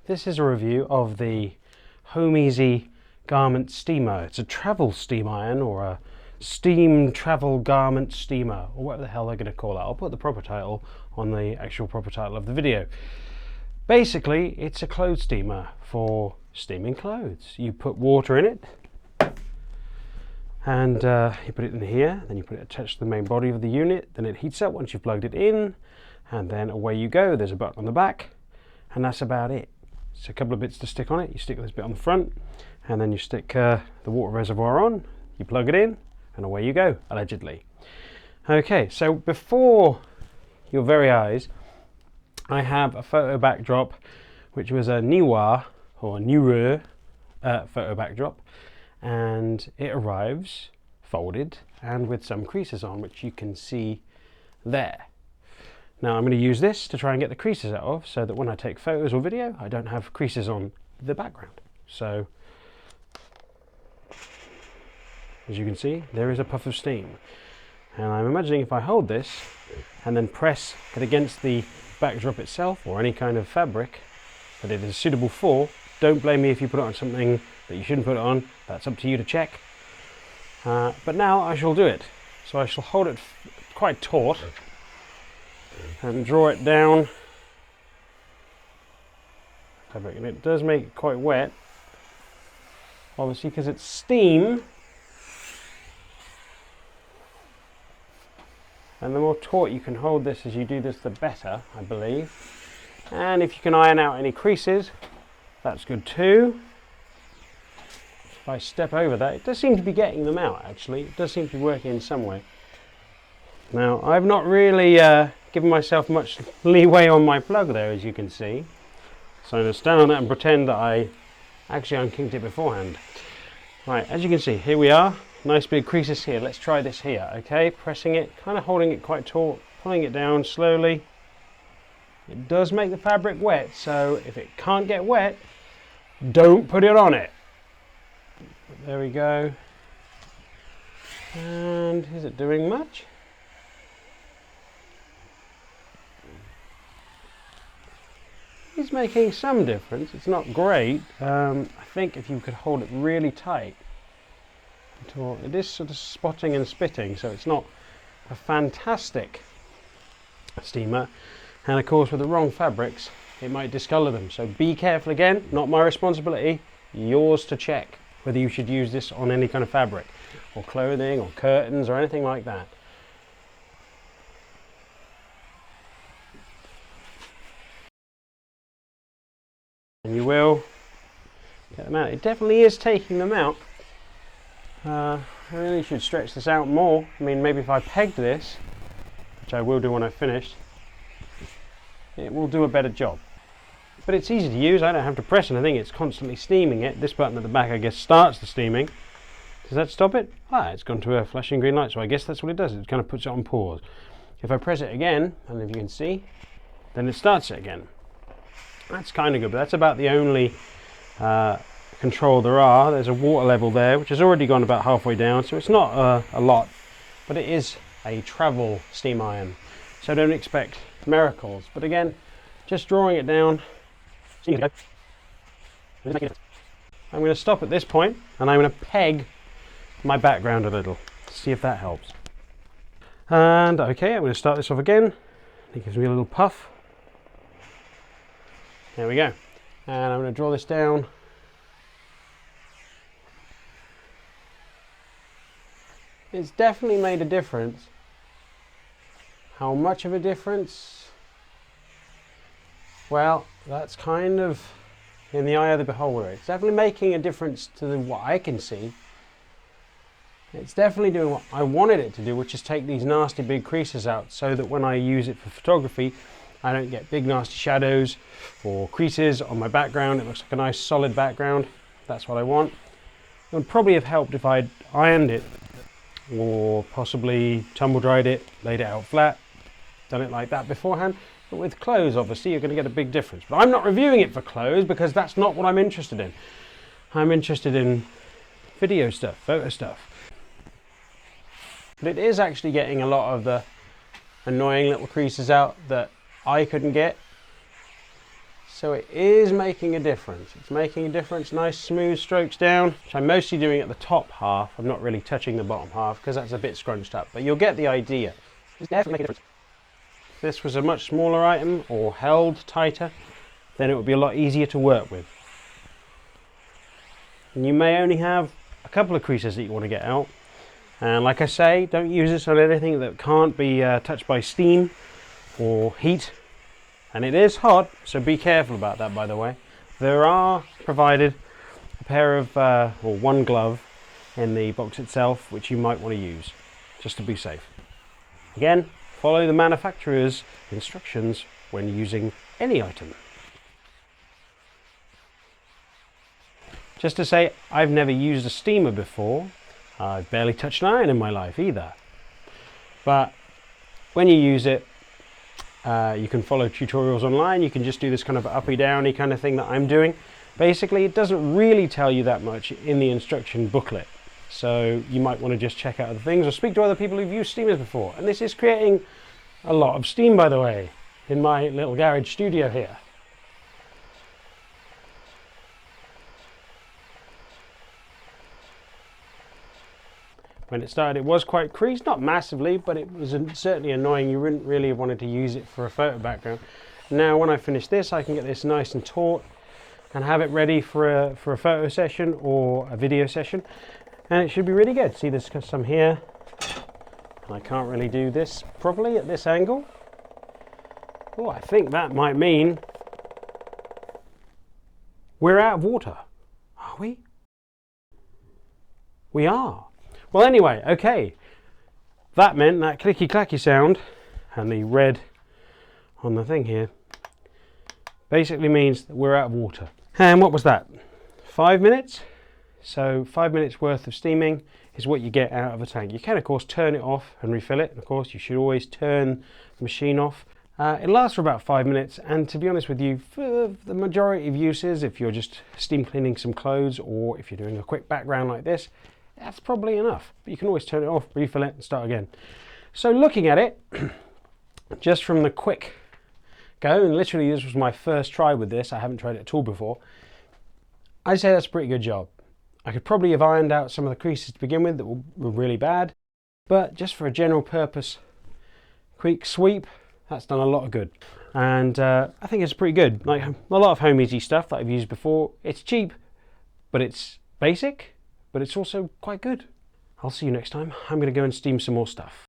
This is a review of the Homeasy Garment Steamer. It's a travel steam iron, or a steam travel garment steamer, or whatever the hell they're going to call it. I'll put the proper title on the actual proper title of the video. Basically, it's a clothes steamer for steaming clothes. You put water in it, and you put it in here, then you put it attached to the main body of the unit, then it heats up once you've plugged it in, and then away you go. There's a button on the back, and that's about it. It's a couple of bits to stick on it. You stick this bit on the front, and then you stick the water reservoir on, you plug it in, and away you go, allegedly. Okay, so before your very eyes, I have a photo backdrop, which was a newer photo backdrop, and it arrives folded and with some creases on, which you can see there. Now I'm going to use this to try and get the creases out of, so that when I take photos or video, I don't have creases on the background. So, as you can see, there is a puff of steam. And I'm imagining if I hold this and then press it against the backdrop itself, or any kind of fabric that it is suitable for, don't blame me if you put it on something that you shouldn't put it on. That's up to you to check. But now I shall do it. So I shall hold it quite taut and draw it down, and it does make it quite wet, obviously, because it's steam, and the more taut you can hold this as you do this, the better, I believe. And if you can iron out any creases, that's good too. If I step over that, it does seem to be getting them out, actually. It does seem to be working in some way. Now, I've not really given myself much leeway on my plug there, as you can see. So I'm going to stand on that and pretend that I actually unkinked it beforehand. Right, as you can see, here we are. Nice big creases here. Let's try this here, okay? Pressing it, kind of holding it quite taut, pulling it down slowly. It does make the fabric wet, so if it can't get wet, don't put it on it. There we go. And is it doing much? It's making some difference. It's not great. I think if you could hold it really tight, it is sort of spotting and spitting, so it's not a fantastic steamer. And of course, with the wrong fabrics, it might discolor them. So be careful. Again, not my responsibility, yours to check whether you should use this on any kind of fabric, or clothing, or curtains, or anything like that. And you will get them out. It definitely is taking them out. I really should stretch this out more. I mean, maybe if I pegged this, which I will do when I've finished, it will do a better job. But it's easy to use. I don't have to press anything. It's constantly steaming it. This button at the back, I guess, starts the steaming. Does that stop it? Ah, it's gone to a flashing green light, so I guess that's what it does. It kind of puts it on pause. If I press it again, and if you can see, then it starts it again. That's kind of good, but that's about the only control there are. There's a water level there, which has already gone about halfway down, so it's not a lot, but it is a travel steam iron, so don't expect miracles. But again, just drawing it down. I'm going to stop at this point, and I'm going to peg my background a little, see if that helps. And okay, I'm going to start this off again. It gives me a little puff. There we go. And I'm going to draw this down. It's definitely made a difference. How much of a difference? Well, that's kind of in the eye of the beholder. It's definitely making a difference to what I can see. It's definitely doing what I wanted it to do, which is take these nasty big creases out, so that when I use it for photography, I don't get big nasty shadows or creases on my background. It looks like a nice solid background. That's what I want. It would probably have helped if I'd ironed it, or possibly tumble dried it, laid it out flat, done it like that beforehand. But with clothes, obviously, you're going to get a big difference. But I'm not reviewing it for clothes, because that's not what I'm interested in. I'm interested in video stuff, photo stuff. But it is actually getting a lot of the annoying little creases out that I couldn't get. So it is making a difference. It's making a difference. Nice smooth strokes down, which I'm mostly doing at the top half. I'm not really touching the bottom half because that's a bit scrunched up, but you'll get the idea. It's definitely making a difference. If this was a much smaller item or held tighter, then it would be a lot easier to work with. And you may only have a couple of creases that you want to get out. And like I say, don't use this on anything that can't be touched by steam or heat. And it is hot, so be careful about that, by the way. There are provided a pair of, or one glove in the box itself, which you might want to use, just to be safe. Again, follow the manufacturer's instructions when using any item. Just to say, I've never used a steamer before. I've barely touched an iron in my life either. But when you use it, you can follow tutorials online. You can just do this kind of uppy downy kind of thing that I'm doing. Basically, it doesn't really tell you that much in the instruction booklet. So you might want to just check out other things or speak to other people who've used steamers before. And this is creating a lot of steam, by the way, in my little garage studio here. When it started, it was quite creased, not massively, but it was certainly annoying. You wouldn't really have wanted to use it for a photo background. Now, when I finish this, I can get this nice and taut and have it ready for a photo session or a video session. And it should be really good. See, there's some here. And I can't really do this properly at this angle. Oh, I think that might mean we're out of water. Are we? We are. Well, anyway, okay, that meant that clicky clacky sound and the red on the thing here basically means that we're out of water. And what was that? 5 minutes? So 5 minutes worth of steaming is what you get out of a tank. You can, of course, turn it off and refill it. And of course, you should always turn the machine off. It lasts for about 5 minutes, and to be honest with you, for the majority of uses, if you're just steam cleaning some clothes or if you're doing a quick background like this, that's probably enough. But you can always turn it off, refill it, and start again. So looking at it, just from the quick go, and literally this was my first try with this, I haven't tried it at all before, I'd say that's a pretty good job. I could probably have ironed out some of the creases to begin with that were really bad, but just for a general purpose quick sweep, that's done a lot of good. And I think it's pretty good. Like a lot of Homeasy stuff that I've used before, it's cheap, but it's basic, but it's also quite good. I'll see you next time. I'm going to go and steam some more stuff.